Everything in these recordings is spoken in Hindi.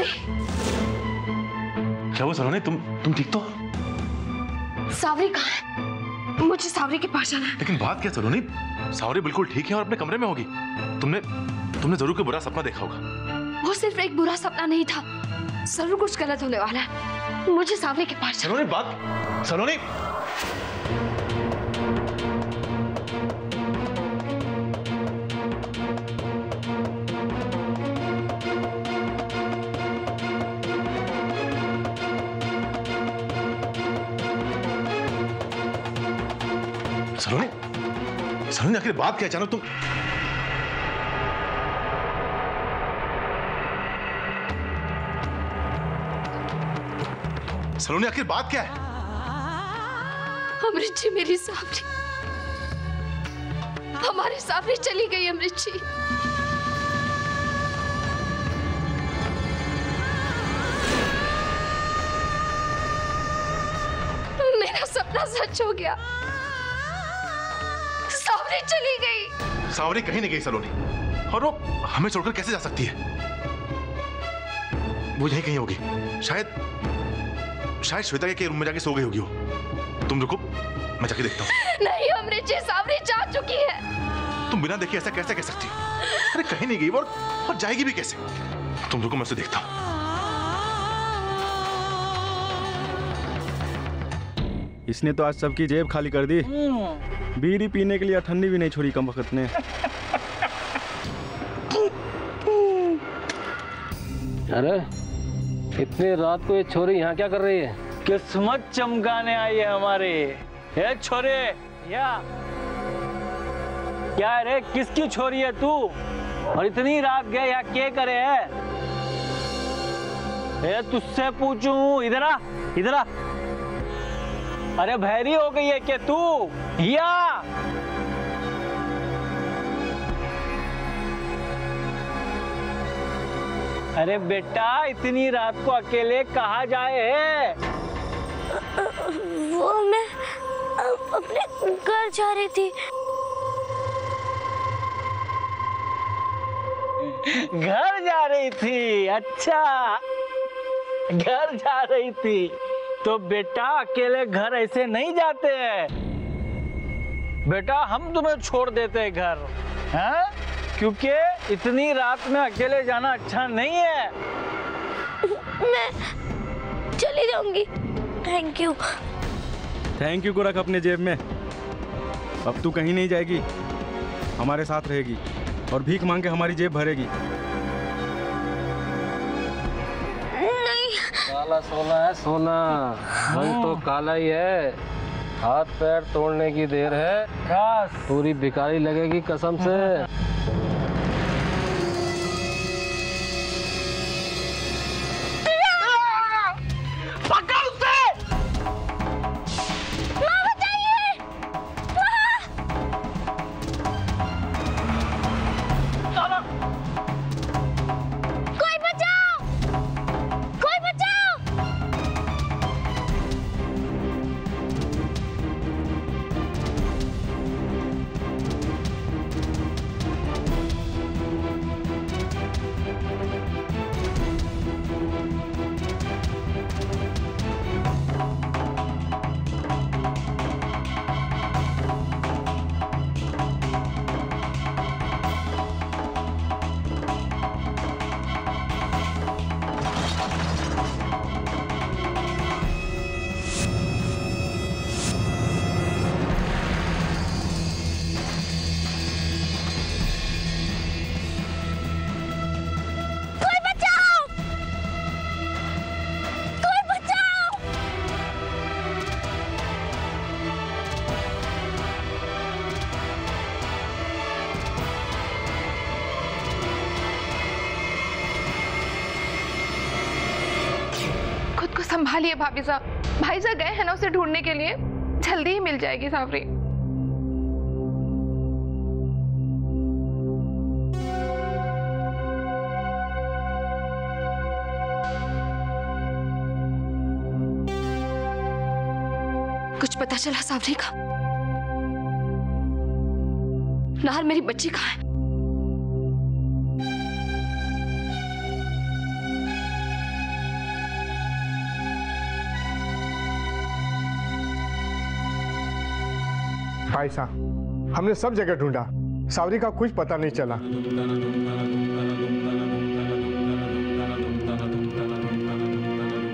सावरी, क्या हुआ सलोनी? तुम ठीक तो? सावरी कहाँ है? मुझे सावरी की पहचान है। लेकिन बात क्या सलोनी? सावरी बिल्कुल ठीक है और अपने कमरे में होगी। तुमने जरूर कोई बुरा सपना देखा होगा। वो सिर्फ एक बुरा सपना नहीं था, जरूर कुछ गलत होने वाला है। मुझे सावरी की पहचान। सलोनी बात, सलोनी सलोनी आखिर बात क्या? अचानक तुम सलोनी आखिर बात क्या है? अमृत जी, मेरी सावरी, हमारी सावरी चली गई। अमृत जी, मेरा सपना सच हो गया। सावरी चली गई। सावरी कहीं नहीं गई सलोनी, और वो हमें छोड़कर कैसे जा सकती है? वो यहीं कहीं होगी। शायद श्वेता के रूम में जाके सो गई होगी वो। तुम रुको, मैं जाके देखता हूँ। नहीं अमृत जी, सावरी जा चुकी है। तुम बिना देखे ऐसा कैसे कह सकती हो? अरे कहीं नहीं गई और जाएगी भी कैसे? तुम रुको, मैं उसे देखता हूँ। इसने तो आज सबकी जेब खाली कर दी। बीड़ी पीने के लिए ठंडी भी नहीं छोड़ी कम वक्त ने। अरे इतनी रात को ये छोरी यहाँ क्या कर रही है? किस्मत चमकाने आई है हमारी। ये छोरे, या क्या रे, किसकी छोरी है तू? और इतनी रात गए यहाँ क्या करे है? ये तुझसे पूछूं, इधर आ, इधर आ। अरे भैरी हो गई है क्या तू? या अरे बेटा, इतनी रात को अकेले कहाँ जाए है? वो मैं अपने घर जा रही थी। घर जा रही थी? अच्छा, घर जा रही थी तो बेटा अकेले घर ऐसे नहीं जाते हैं बेटा। हम तुम्हें छोड़ देते हैं घर, हैं? क्योंकि इतनी रात में अकेले जाना अच्छा नहीं है। मैं चली जाऊंगी। Thank you. थैंक यू को रख अपने जेब में। अब तू कहीं नहीं जाएगी, हमारे साथ रहेगी और भीख मांग के हमारी जेब भरेगी। नहीं। काला सोना है सोना, रंग तो काला ही है। हाथ पैर तोड़ने की देर है, पूरी भिखारी लगेगी कसम से। संभालिए भाभी साहब। भाई साहब गए हैं ना उसे ढूंढने के लिए, जल्दी ही मिल जाएगी सावरी। कुछ पता चला सावरी का? नाहर, मेरी बच्ची कहाँ है? आयशा, हमने सब जगह ढूंढा, सावरी का कुछ पता नहीं चला।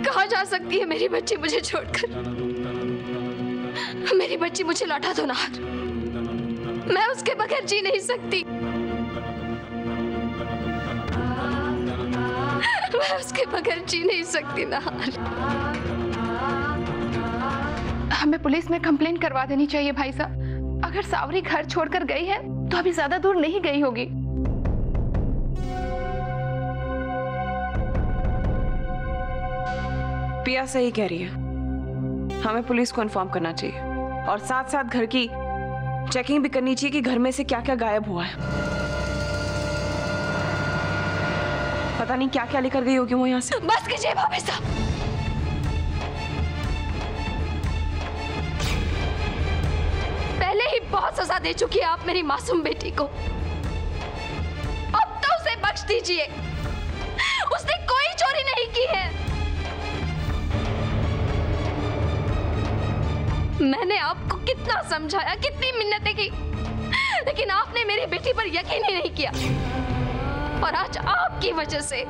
कहाँ जा सकती है मेरी बच्ची मुझे छोड़कर? मेरी बच्ची मुझे लौटा दो नाहर, मैं उसके बगैर जी नहीं सकती। मैं उसके बगैर जी नहीं सकती नाहर। हमें पुलिस में कंप्लेन करवा देनी चाहिए भाई साहब। अगर सावरी घर छोड़कर गई है तो अभी ज्यादा दूर नहीं गई होगी। पिया सही कह रही है, हमें पुलिस को इन्फॉर्म करना चाहिए और साथ साथ घर की चेकिंग भी करनी चाहिए कि घर में से क्या क्या गायब हुआ है। पता नहीं क्या क्या लेकर गई होगी वो यहाँ से। बस कीजिए भाभी साहब, पहले ही बहुत सजा दे चुकी है आप मेरी मासूम बेटी को, अब तो उसे बख्श दीजिए। उसने कोई चोरी नहीं की है। मैंने आपको कितना समझाया, कितनी मिन्नतें की, लेकिन आपने मेरी बेटी पर यकीन ही नहीं किया और आज आपकी वजह से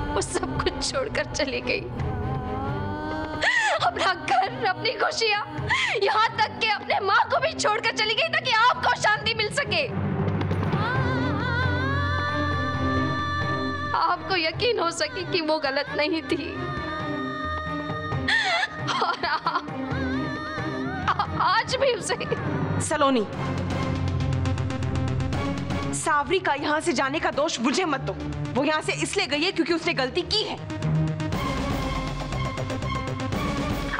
वो सब कुछ छोड़कर चली गई। अपना घर, अपनी खुशियां, यहाँ तक कि अपने माँ को भी छोड़कर चली गई ताकि आपको शांति मिल सके। आपको यकीन हो सके कि वो गलत नहीं थी और आप आज भी उसे। सलोनी, सावरी का यहाँ से जाने का दोष मुझे मत दो। वो यहाँ से इसलिए गई है क्योंकि उसने गलती की है।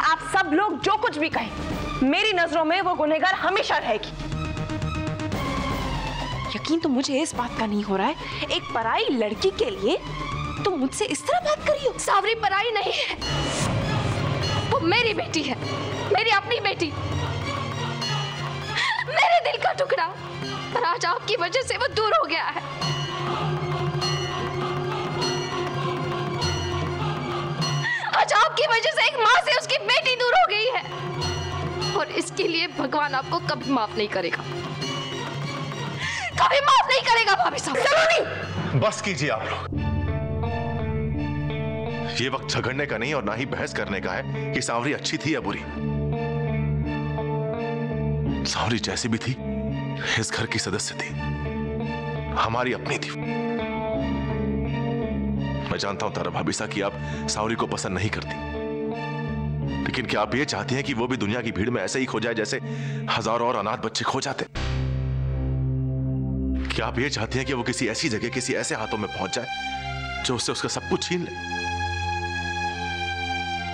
आप सब लोग जो कुछ भी कहें, मेरी नजरों में वो गुनहगार हमेशा रहेगी। यकीन तो मुझे इस बात का नहीं हो रहा है, एक पराई लड़की के लिए तुम मुझसे इस तरह बात कर रही हो। सावरी पराई नहीं है, वो मेरी बेटी है, मेरी अपनी बेटी, मेरे दिल का टुकड़ा, पर आज आपकी वजह से वो दूर हो गया है। आज आपकी वजह से एक माँ से उसकी बेटी दूर हो गई है और इसके लिए भगवान आपको कभी माफ नहीं करेगा, कभी माफ नहीं करेगा भाभी साहब। सलोनी, बस कीजिए आप लोग। ये वक्त झगड़ने का नहीं और ना ही बहस करने का है कि सावरी अच्छी थी या बुरी। सावरी जैसी भी थी, इस घर की सदस्य थी, हमारी अपनी थी। मैं जानता हूं तारा भाभी साहब कि आप सावरी को पसंद नहीं करती, लेकिन क्या आप ये चाहती हैं कि वो भी दुनिया की भीड़ में ऐसे ही खो जाए जैसे हजारों और अनाथ बच्चे खो जाते? क्या आप ये चाहती हैं कि वो किसी ऐसी जगह, किसी ऐसे हाथों में पहुंच जाए जो उससे उसका सब कुछ छीन ले?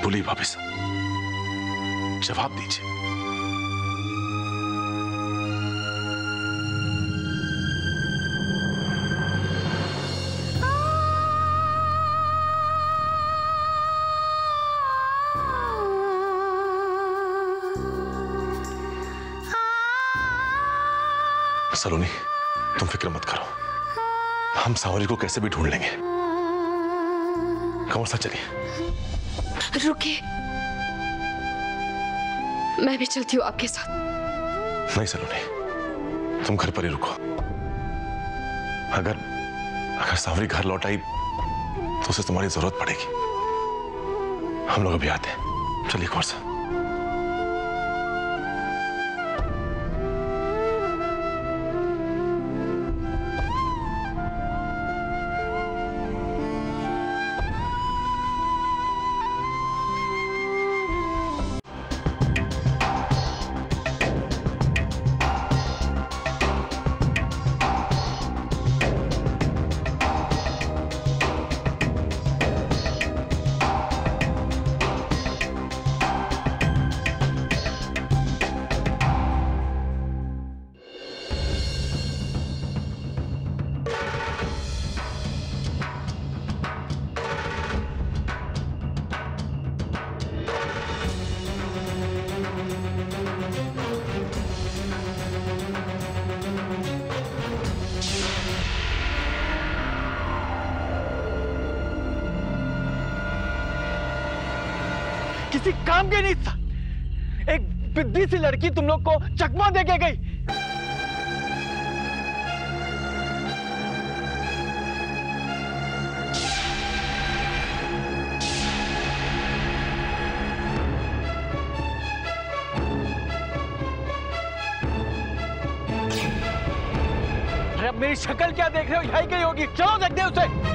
बोलिए भाभी साहब, जवाब दीजिए। सलोनी, तुम फिक्र मत करो, हम सावरी को कैसे भी ढूंढ लेंगे। कंवर साहब चलिए। रुकिए, मैं भी चलती हूँ आपके साथ। नहीं सलोनी, तुम घर पर ही रुको। अगर सावरी घर लौट आई तो उसे तुम्हारी जरूरत पड़ेगी। हम लोग अभी आते हैं, चलिए कंवर साहब। किसी काम के नहीं था, एक भद्दी सी लड़की तुम लोग को चकमा दे के गई। अरे अब मेरी शक्ल क्या देख रहे हो, यही कहीं होगी, चलो देख दे उसे।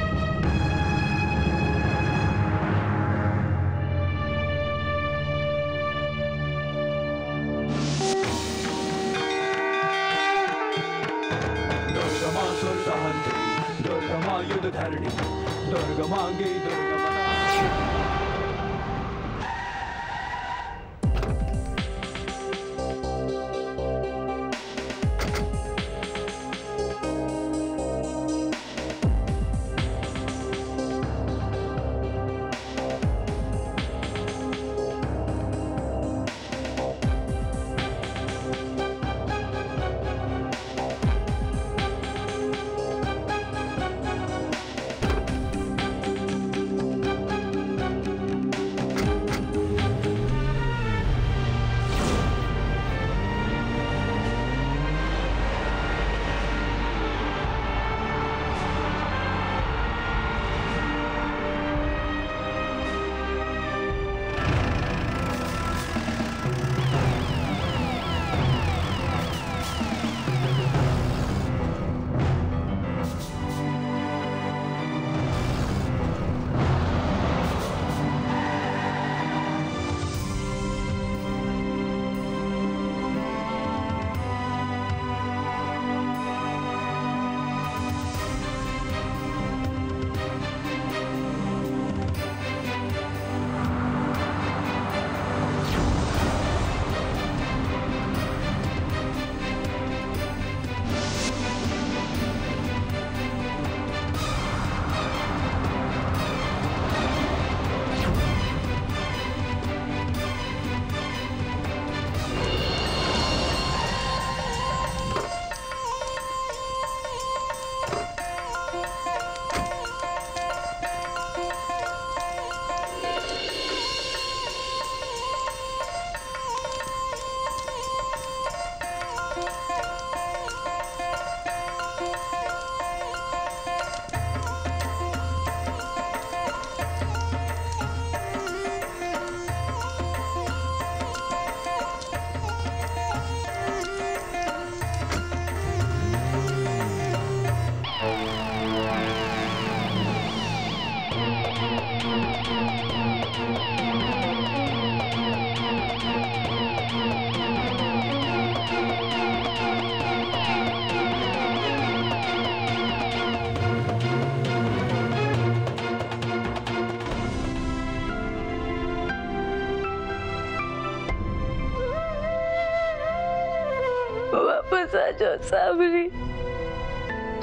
वापस आ जाओ साबरी,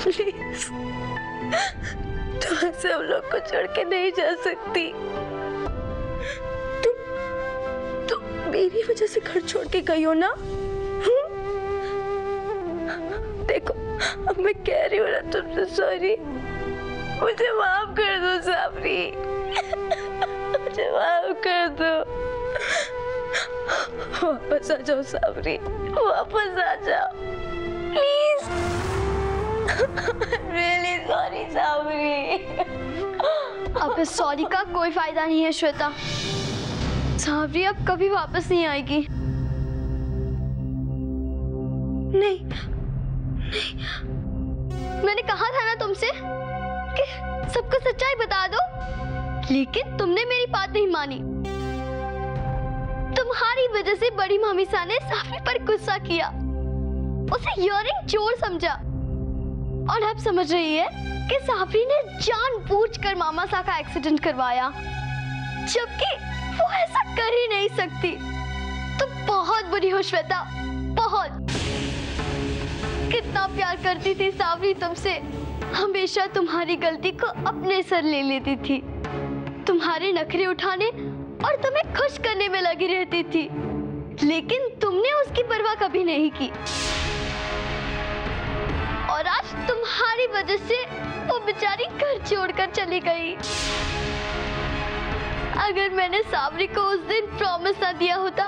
प्लीज। तुम ऐसे हम लोग को छोड़ के नहीं जा सकती। तुम मेरी वजह से घर छोड़ के गई हो ना? देखो अब मैं कह रही हूँ ना तुमसे सॉरी, मुझे माफ कर दो साबरी, मुझे माफ कर दो। वापस आ जाओ साबरी, वापस आ जाओ प्लीज। Really sorry Sabri. अब इस सॉरी का कोई फायदा नहीं है श्वेता। साबरी अब कभी वापस नहीं आएगी। नहीं, मैंने कहा था ना तुमसे कि सबको सच्चाई बता दो, लेकिन तुमने मेरी बात नहीं मानी। तुम्हारी वजह से बड़ी मामीसा ने साबरी पर गुस्सा किया, उसे इयररिंग चोर समझा, और अब समझ रही है कि साबरी ने जानबूझकर मामासा का एक्सीडेंट करवाया, जबकि वो ऐसा कर ही नहीं सकती। तुम बहुत बुरी हो श्वेता, बहुत। कितना प्यार करती थी साबरी तुमसे, हमेशा तुम्हारी गलती को अपने सर ले लेती थी, तुम्हारे नखरे उठाने और तुम्हें खुश करने में लगी रहती थी, लेकिन तुमने उसकी परवाह कभी नहीं की। और आज तुम्हारी वजह से वो बेचारी घर छोड़कर चली गई। अगर मैंने साबरी को उस दिन प्रॉमिस ना दिया होता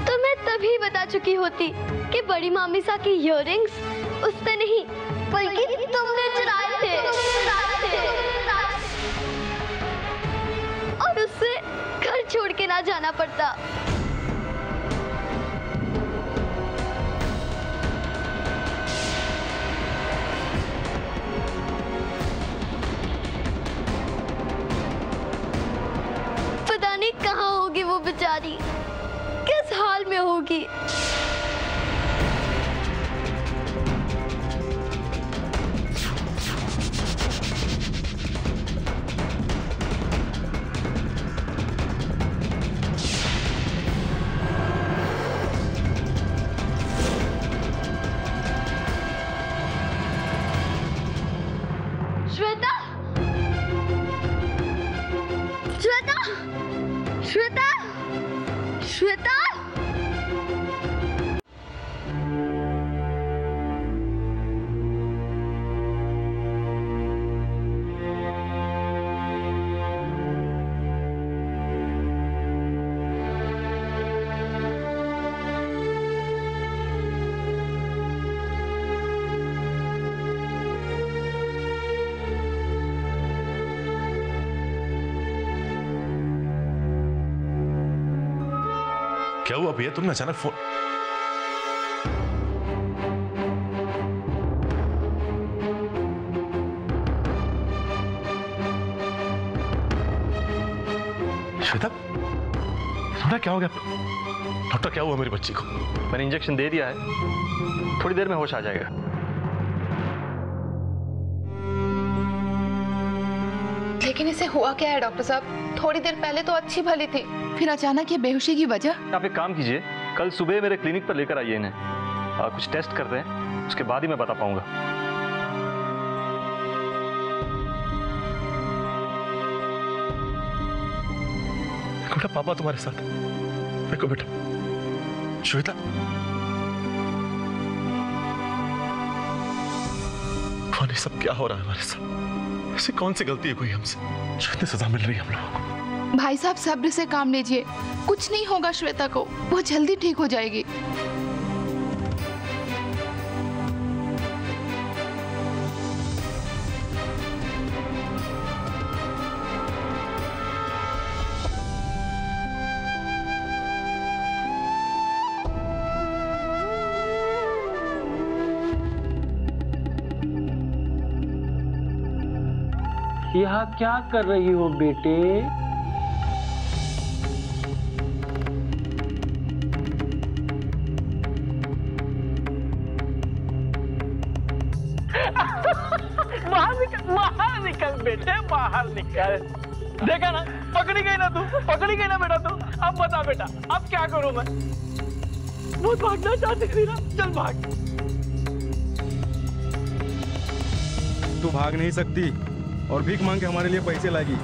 तो मैं तभी बता चुकी होती कि बड़ी मामीसा की इयररिंग्स उसने नहीं बल्कि तुमने चुराए थे। और उससे घर छोड़ के ना जाना पड़ता। पता नहीं कहाँ होगी वो बेचारी, किस हाल में होगी। श्वेता, श्वेता, श्वेता, श्वेता। क्या हुआ भैया, तुमने अचानक फोन? श्वेता, थोड़ा क्या हो गया? डॉक्टर, क्या हुआ मेरी बच्ची को? मैंने इंजेक्शन दे दिया है, थोड़ी देर में होश आ जाएगा। लेकिन इसे हुआ क्या है डॉक्टर साहब? थोड़ी देर पहले तो अच्छी भली थी, फिर अचानक ये बेहोशी की वजह। आप एक काम कीजिए, कल सुबह मेरे क्लिनिक पर लेकर आइए इन्हें। कुछ टेस्ट करते हैं, उसके बाद ही मैं बता पाऊंगा। बेटा, पापा तुम्हारे साथ। देखो बेटा, श्वेता, कौन ये सब क्या हो रहा है हमारे साथ? ऐसी कौन सी गलती है कोई हमसे जो इतनी सजा मिल रही है हम लोगों को? भाई साहब सब्र से काम लीजिए, कुछ नहीं होगा श्वेता को, वो जल्दी ठीक हो जाएगी। यहाँ क्या कर रही हो बेटे? बाहर निकल बेटे, बाहर निकल। देखा ना, पकड़ी गई ना तू, पकड़ी गई ना बेटा तू। अब बता बेटा, अब क्या करूं मैं? बहुत भागना चाहती थी ना, चल भाग। तू भाग नहीं सकती और भीख मांग के हमारे लिए पैसे लाएगी।